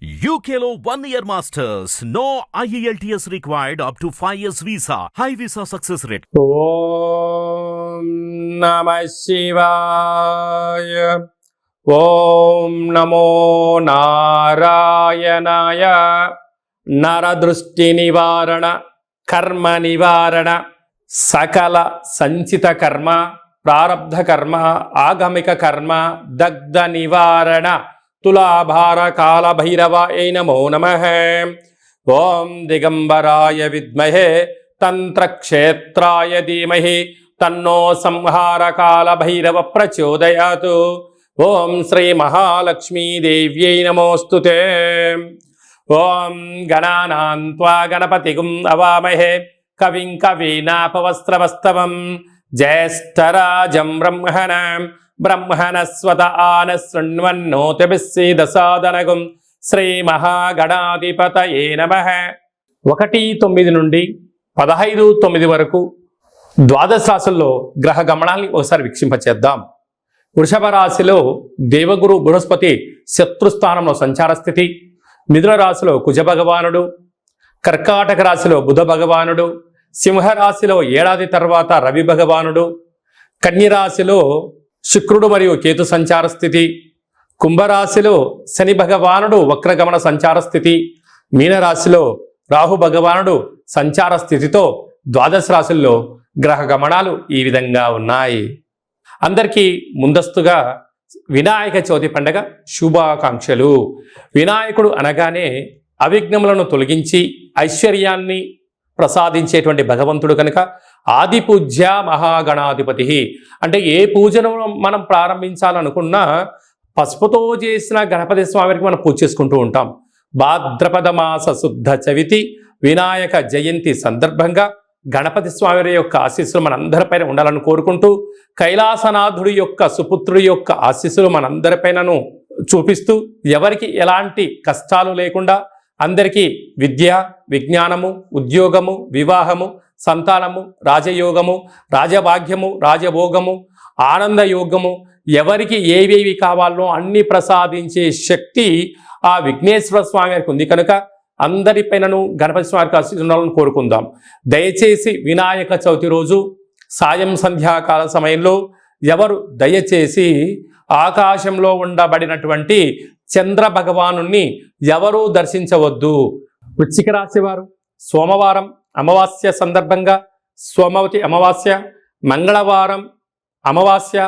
UKLO 1 year masters. No IELTS required up to 5 years visa. High visa success rate. ఓం నమః శివాయ. ఓం నమో నారాయణాయ. నరదృష్టి నివారణ, కర్మ నివారణ, సకల సంచిత కర్మ, ప్రారబ్ధ కర్మ, ఆగమిక కర్మ, దగ్ధ నివారణ, తులాభార కాల భైరవాయ నమో నమః. ఓం దిగంబరాయ విద్మహే తంత్రక్షేత్రాయ ధీమహి తన్నో సంహార కాల భైరవ ప్రచోదయాత్. ఓం శ్రీ మహాలక్ష్మీదేవ్యై నమోస్తుతే. ఓం గణానాం త్వా గణపతిగుం అవామహే కవిం కవీనాపవస్త్రవస్తవం జ్యేష్ఠరాజం బ్రహ్మణస్వత ఆన శృణ్వన్నోతిభిస్సీదసాదనగుం. శ్రీ మహాగణాధిపతయే నమః. 1-9 నుండి 15-9 వరకు ద్వాదశ రాశుల్లో గ్రహ గమనాల్ని ఒకసారి వీక్షింపచేద్దాం. వృషభ రాశిలో దేవగురు బృహస్పతి శత్రుస్థానంలో సంచార స్థితి, మిథున రాశిలో కుజ భగవానుడు, కర్కాటక రాశిలో బుధ భగవానుడు, సింహరాశిలో ఏడాది తర్వాత రవి భగవానుడు, కన్యరాశిలో శుక్రుడు మరియు కేతు సంచార స్థితి, కుంభరాశిలో శని భగవానుడు వక్రగమన సంచార స్థితి, మీనరాశిలో రాహు భగవానుడు సంచార స్థితితో ద్వాదశ రాశుల్లో గ్రహ గమనాలు ఈ విధంగా ఉన్నాయి. అందరికీ ముందస్తుగా వినాయక చవితి పండగ శుభాకాంక్షలు. వినాయకుడు అనగానే అవిఘ్నములను తొలగించి ఐశ్వర్యాన్ని ప్రసాదించేటువంటి భగవంతుడు కనుక ఆది పూజ్య మహాగణాధిపతి. అంటే ఏ పూజను మనం ప్రారంభించాలనుకున్నా పసుపుతో చేసిన గణపతి స్వామికి మనం పూజ చేసుకుంటూ ఉంటాం. భాద్రపద మాస శుద్ధ చవితి వినాయక జయంతి సందర్భంగా గణపతి స్వామి యొక్క ఆశీస్సులు మనందరిపైన ఉండాలని కోరుకుంటూ, కైలాసనాథుడి యొక్క సుపుత్రుడి యొక్క ఆశీస్సులు మనందరిపైనను చూపిస్తూ, ఎవరికి ఎలాంటి కష్టాలు లేకుండా అందరికీ విద్య, విజ్ఞానము, ఉద్యోగము, వివాహము, సంతానము, రాజయోగము, రాజభాగ్యము, రాజభోగము, ఆనందయోగము, ఎవరికి ఏవేవి కావాలో అన్ని ప్రసాదించే శక్తి ఆ విఘ్నేశ్వర స్వామి వారికి ఉంది కనుక అందరిపైనను గణపతి స్వామికి ఆశీస్సులను కోరుకుందాం. దయచేసి వినాయక చవితి రోజు సాయం సంధ్యాకాల సమయంలో ఎవరు దయచేసి ఆకాశంలో ఉండబడినటువంటి చంద్ర భగవాను ఎవరూ దర్శించవద్దు. వృశ్చిక రాశి వారు సోమవారం అమావాస్య సందర్భంగా సోమవతి అమావాస్య, మంగళవారం అమావాస్య,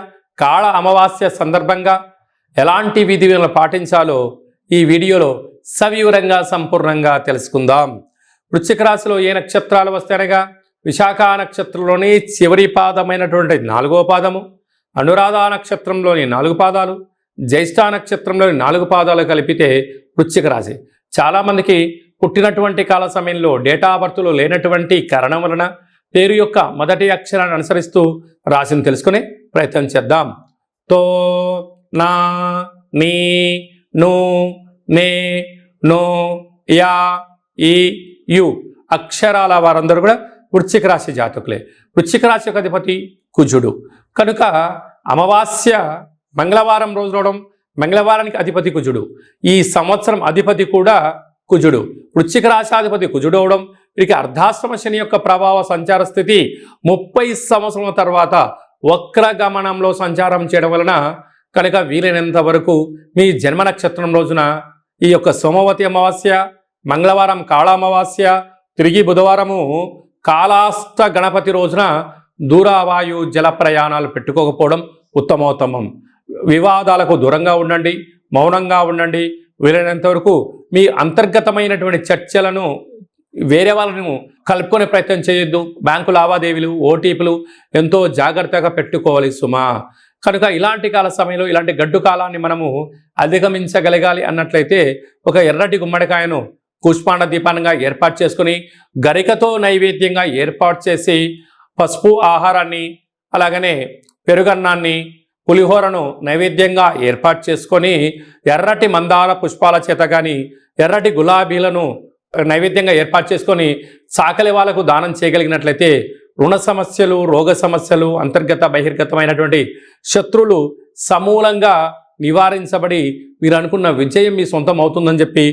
కాళ అమావాస్య సందర్భంగా ఎలాంటి విధులను పాటించాలో ఈ వీడియోలో సవివరంగా సంపూర్ణంగా తెలుసుకుందాం. వృశ్చిక రాశిలో ఏ నక్షత్రాలు వస్తాయనగా విశాఖ నక్షత్రంలోని చివరి పాదమైనటువంటి 4వ పాదము, అనురాధ నక్షత్రంలోని 4 పాదాలు, జ్యేష్ఠ నక్షత్రంలోని 4 పాదాలు కలిపితే వృశ్చిక రాశి. చాలామందికి పుట్టినటువంటి కాల సమయంలో డేటా ఆఫ్ బర్త్లో లేనటువంటి కారణం వలన పేరు యొక్క మొదటి అక్షరాన్ని అనుసరిస్తూ రాశిని తెలుసుకునే ప్రయత్నం చేద్దాం. తో, నా, నీ, ను, నే, నో, యా, ఈ, యు అక్షరాల వారందరూ కూడా వృశ్చిక రాశి జాతకులే. వృశ్చిక రాశి యొక్క అధిపతి కుజుడు కనుక అమావాస్య మంగళవారం రోజు రావడం, మంగళవారానికి అధిపతి కుజుడు. ఈ సంవత్సరం అధిపతి కూడా కుజుడు. వృశ్చిక రాశాధిపతి కుజుడు అవడం, వీరికి అర్ధాశ్రమ శని యొక్క ప్రభావ సంచార స్థితి 30 సంవత్సరాల తర్వాత వక్ర గమనంలో సంచారం చేయడం వలన కనుక వీలైనంత వరకు మీ జన్మ నక్షత్రం రోజున ఈ యొక్క సోమవతి అమావాస్య, మంగళవారం కాళ అమావాస్య, తిరిగి బుధవారము కాళాస్త గణపతి రోజున దూరవాయు జల ప్రయాణాలు పెట్టుకోకపోవడం ఉత్తమోత్తమం. వివాదాలకు దూరంగా ఉండండి, మౌనంగా ఉండండి. వీలైనంత వరకు మీ అంతర్గతమైనటువంటి చర్చలను వేరే వాళ్ళను కలుపుకునే ప్రయత్నం చేయొద్దు. బ్యాంకు లావాదేవీలు, ఓటీపీలు ఎంతో జాగ్రత్తగా పెట్టుకోవాలి సుమా. కనుక ఇలాంటి కాల సమయంలో ఇలాంటి గడ్డు కాలాన్ని మనము అధిగమించగలగాలి అన్నట్లయితే ఒక ఎర్రటి గుమ్మడికాయను కూష్మాండ దీపానంగా ఏర్పాటు చేసుకుని గరికతో నైవేద్యంగా ఏర్పాటు చేసి పసుపు ఆహారాన్ని అలాగనే పెరుగన్నాన్ని పులిహోరను నైవేద్యంగా ఏర్పాటు చేసుకొని ఎర్రటి మందార పుష్పాల చేత కానీ ఎర్రటి గులాబీలను నైవేద్యంగా ఏర్పాటు చేసుకొని సాకలి వాళ్ళకు దానం చేయగలిగినట్లయితే రుణ సమస్యలు, రోగ సమస్యలు, అంతర్గత బహిర్గతమైనటువంటి శత్రువులు సమూలంగా నివారించబడి మీరు అనుకున్న విజయం మీ సొంతం అవుతుందని చెప్పి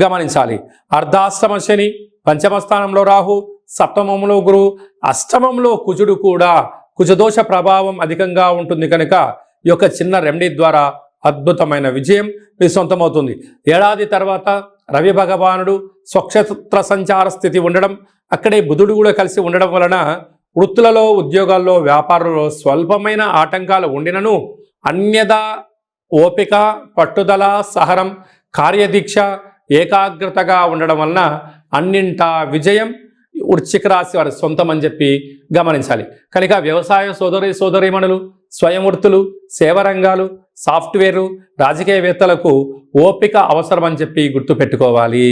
గమనించాలి. అర్ధాష్టమ శని, పంచమ స్థానంలో రాహు, సప్తమంలో గురువు, అష్టమంలో కుజుడు కూడా కుజదోష ప్రభావం అధికంగా ఉంటుంది కనుక ఈ యొక్క చిన్న రెమెడీ ద్వారా అద్భుతమైన విజయం మీ సొంతమవుతుంది. ఏడాది తర్వాత రవి భగవానుడు స్వక్షేత్ర సంచార స్థితి ఉండడం, అక్కడే బుధుడు కూడా కలిసి ఉండడం వలన వృత్తులలో, ఉద్యోగాల్లో, వ్యాపారంలో స్వల్పమైన ఆటంకాలు ఉండినను అన్యదా ఓపిక, పట్టుదల, సహనం, కార్యదీక్ష, ఏకాగ్రతగా ఉండడం వలన అన్నింటా విజయం వృశ్చిక రాశి వారి సొంతం అని చెప్పి గమనించాలి. కనుక వ్యవసాయ సోదరీమణులు, స్వయం వృత్తులు, సేవ రంగాలు, సాఫ్ట్వేరు, రాజకీయవేత్తలకు ఓపిక అవసరం అని చెప్పి గుర్తుపెట్టుకోవాలి.